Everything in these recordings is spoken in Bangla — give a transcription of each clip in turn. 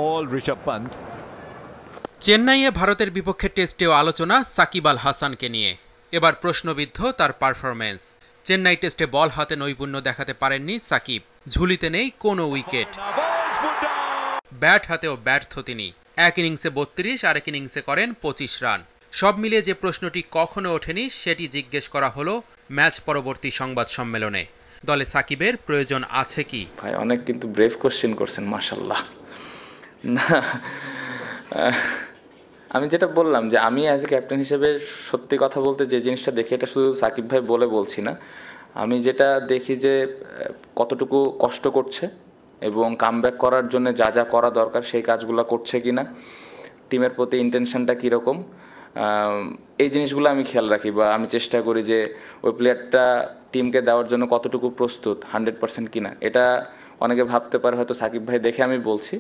all Rishabh Pant. চেন্নাইয়ে ভারতের বিপক্ষে টেস্টেও আলোচনা সাকিব আল হাসানকে নিয়ে। এবার প্রশ্নবিদ্ধ তার পারফরম্যান্স। চেন্নাই টেস্টে বল হাতে নৈপুণ্য দেখাতে পারেননি সাকিব। ঝুলিতে নেই কোনো উইকেট। ব্যাট হাতেও ব্যর্থ তিনি। এক ইনিংসে 32, আরেক ইনিংসে করেন 25 রান। সব মিলিয়ে যে প্রশ্নটি কখনো ওঠেনি সেটি জিজ্ঞেস করা হলো ম্যাচ পরবর্তী সংবাদ সম্মেলনে। দলে সাকিবের প্রয়োজন আছে কি? ভাই অনেক কিন্তু ব্রেভ কোশ্চেন করছেন, মাশাআল্লাহ। না, আমি যেটা বললাম যে আমি অ্যাজ এ ক্যাপ্টেন হিসেবে সত্যি কথা বলতে যে জিনিসটা দেখি, এটা শুধু সাকিব ভাই বলছি না, আমি যেটা দেখি যে কতটুকু কষ্ট করছে এবং কামব্যাক করার জন্য যা যা করা দরকার সেই কাজগুলো করছে কিনা, টিমের প্রতি ইন্টেনশনটা কীরকম, এই জিনিসগুলো আমি খেয়াল রাখি বা আমি চেষ্টা করি যে ওই প্লেয়ারটা টিমকে দেওয়ার জন্য কতটুকু প্রস্তুত, 100% কিনা। এটা অনেকে ভাবতে পারে হয়তো সাকিব ভাই দেখে আমি বলছি,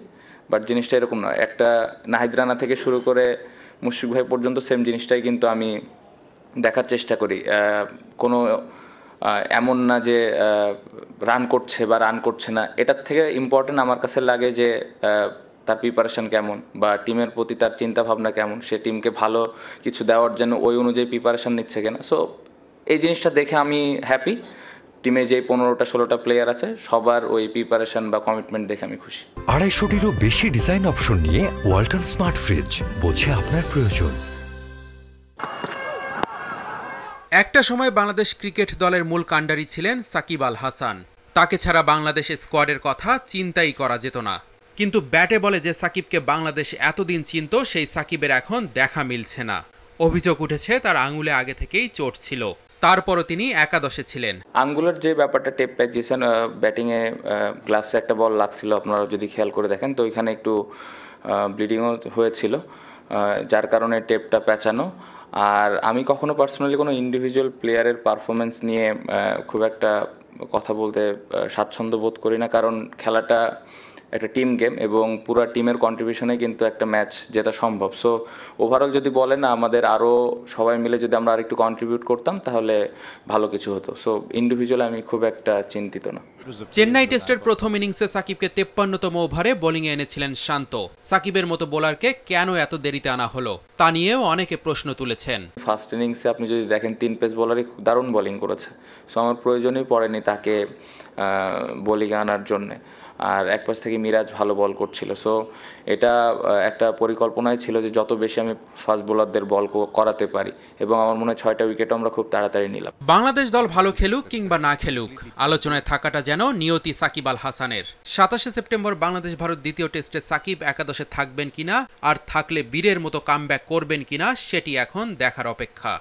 বাট জিনিসটা এরকম নয়। একটা নাহিদ রানা থেকে শুরু করে মুশফিক ভাই পর্যন্ত সেম জিনিসটাই কিন্তু আমি দেখার চেষ্টা করি। কোনো এমন না যে রান করছে বা রান করছে না, এটার থেকে ইম্পর্টেন্ট আমার কাছে লাগে যে তার প্রিপারেশন কেমন বা টিমের প্রতি তার চিন্তাভাবনা কেমন, সে টিমকে ভালো কিছু দেওয়ার জন্য ওই অনুযায়ী প্রিপারেশন নিচ্ছে কিনা। সো এই জিনিসটা দেখে আমি হ্যাপি। টিমে যে 15-16টা প্লেয়ার আছে সবার ওই প্রিপারেশন বা কমিটমেন্ট দেখে আমি খুশি। 250-টিরও বেশি ডিজাইন অপশন নিয়ে ওয়ালটন স্মার্ট ফ্রিজ, বোঝে আপনার প্রয়োজন। একটা সময় বাংলাদেশ ক্রিকেট দলের মূল কাণ্ডারি ছিলেন সাকিব আল হাসান। তাকে ছাড়া বাংলাদেশ স্কোয়াডের কথা চিন্তাই করা যেত না। কিন্তু ব্যাটে বলে যে সাকিবকে বাংলাদেশ এতদিন চিনত, সেই সাকিবের এখন দেখা মিলছে না। অভিযোগ উঠেছে তার আঙুলে আগে থেকেই চোট ছিল, তারপরও তিনি একাদশে ছিলেন। আঙ্গুলের যে ব্যাপারটা টেপ পাইছেন, ব্যাটিংয়ে গ্লাভসে একটা বল লাগছিল, আপনারা যদি খেয়াল করে দেখেন তো ওইখানে একটু ব্লিডিংও হয়েছিল, যার কারণে টেপটা পেঁচানো। আর আমি কখনো পার্সোনালি কোনো ইন্ডিভিজুয়াল প্লেয়ারের পারফরমেন্স নিয়ে খুব একটা কথা বলতে স্বাচ্ছন্দ্য বোধ করি না, কারণ খেলাটা একটা টিম গেম এবং পুরো টিমের কন্ট্রিবিউশনে কিন্তু একটা ম্যাচ জেতা সম্ভব। সো ওভারঅল যদি বলেন আমাদের আরও সবাই মিলে যদি আমরা আরেকটু কন্ট্রিবিউট করতাম তাহলে ভালো কিছু হতো। সো ইন্ডিভিজুয়াল আমি খুব একটা চিন্তিত না। চেন্নাই টেস্টের প্রথম ইনিংসে সাকিবকে 53তম ওভারে বোলিংয়ে এনেছিলেন শান্ত। সাকিবের মতো বোলারকে কেন এত দেরিতে আনা হলো তা নিয়েও অনেকে প্রশ্ন তুলেছেন। ফার্স্ট ইনিংসে আপনি যদি দেখেন 3 পেস বোলারই দারুণ বোলিং করেছে। সো আমার প্রয়োজনই পড়েনি তাকে বোলিংয়ে আনার জন্যে। আর এক পাশ থেকে মিরাজ ভালো বল করছিল। সো এটা একটা পরিকল্পনাই ছিল যে যত বেশি আমি ফাস্ট বোলারদের বল করাতে পারি, এবং আমার মনে হয় 6টা উইকেটও আমরা খুব তাড়াতাড়ি নিলাম। বাংলাদেশ দল ভালো খেলুক কিংবা না খেলুক, আলোচনায় থাকাটা যেন নিয়তি সাকিব আল হাসানের। 27শে সেপ্টেম্বর বাংলাদেশ ভারত দ্বিতীয় টেস্টে সাকিব একাদশে থাকবেন কিনা, আর থাকলে বীরের মতো কামব্যাক করবেন কিনা, সেটি এখন দেখার অপেক্ষা।